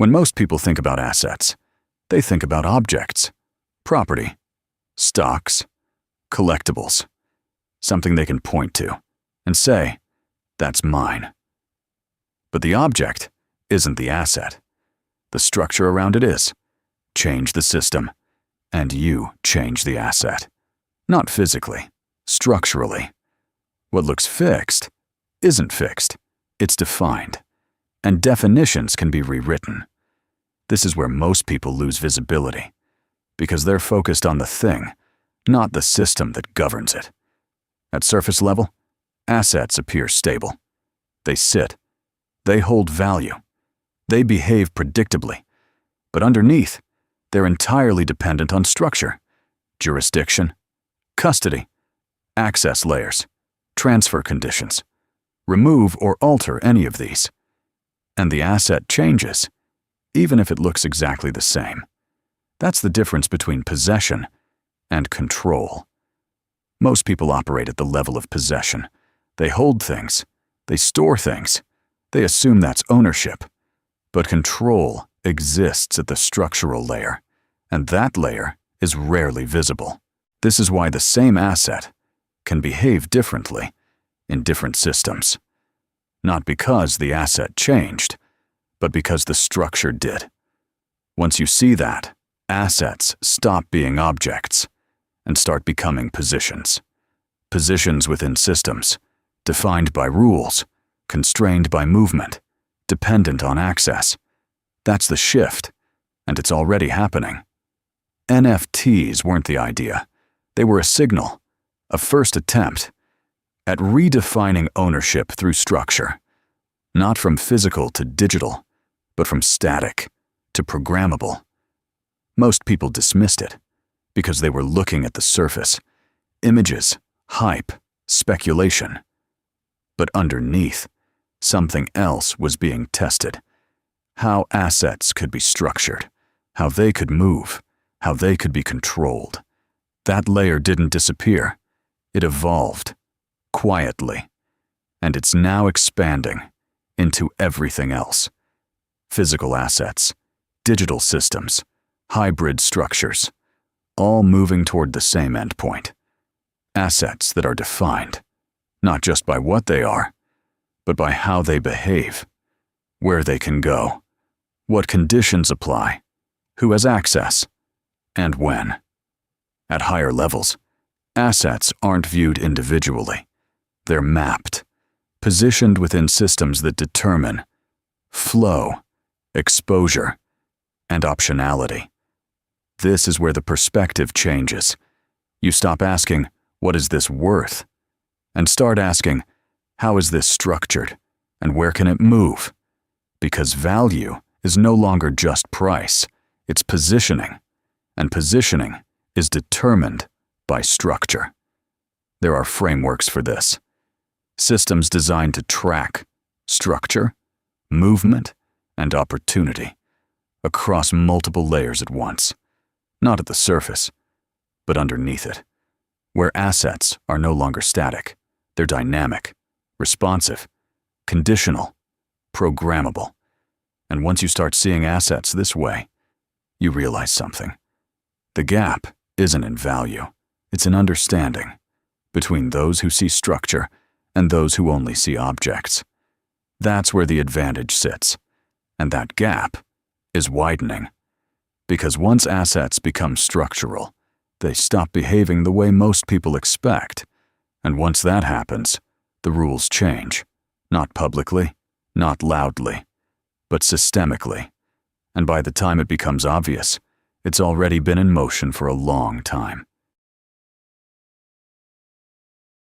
When most people think about assets, they think about objects, property, stocks, collectibles, something they can point to and say, "That's mine." But the object isn't the asset. The structure around it is. Change the system, and you change the asset. Not physically, structurally. What looks fixed isn't fixed. It's defined. And definitions can be rewritten. This is where most people lose visibility, because they're focused on the thing, not the system that governs it. At surface level, assets appear stable. They sit. They hold value. They behave predictably. But underneath, they're entirely dependent on structure, jurisdiction, custody, access layers, transfer conditions. Remove or alter any of these, and the asset changes, even if it looks exactly the same. That's the difference between possession and control. Most people operate at the level of possession. They hold things. They store things. They assume that's ownership. But control exists at the structural layer, and that layer is rarely visible. This is why the same asset can behave differently in different systems. Not because the asset changed, but because the structure did. Once you see that, assets stop being objects and start becoming positions. Positions within systems, defined by rules, constrained by movement, dependent on access. That's the shift, and it's already happening. NFTs weren't the idea. They were a signal, a first attempt at redefining ownership through structure, not from physical to digital, but from static to programmable. Most people dismissed it because they were looking at the surface, images, hype, speculation. But underneath, something else was being tested. How assets could be structured, how they could move, how they could be controlled. That layer didn't disappear. It evolved, quietly, and it's now expanding into everything else. Physical assets, digital systems, hybrid structures, all moving toward the same endpoint. Assets that are defined, not just by what they are, but by how they behave, where they can go, what conditions apply, who has access, and when. At higher levels, assets aren't viewed individually. They're mapped, positioned within systems that determine flow, exposure, and optionality. This is where the perspective changes. You stop asking, "What is this worth?" and start asking, "How is this structured, and where can it move?" Because value is no longer just price, it's positioning, and positioning is determined by structure. There are frameworks for this. Systems designed to track structure, movement, and opportunity across multiple layers at once, not at the surface, but underneath it, where assets are no longer static. They're dynamic, responsive, conditional, programmable. And once you start seeing assets this way, you realize something. The gap isn't in value, it's in understanding between those who see structure and those who only see objects. That's where the advantage sits, and that gap is widening. Because once assets become structural, they stop behaving the way most people expect. And once that happens, the rules change, not publicly, not loudly, but systemically. And by the time it becomes obvious, it's already been in motion for a long time.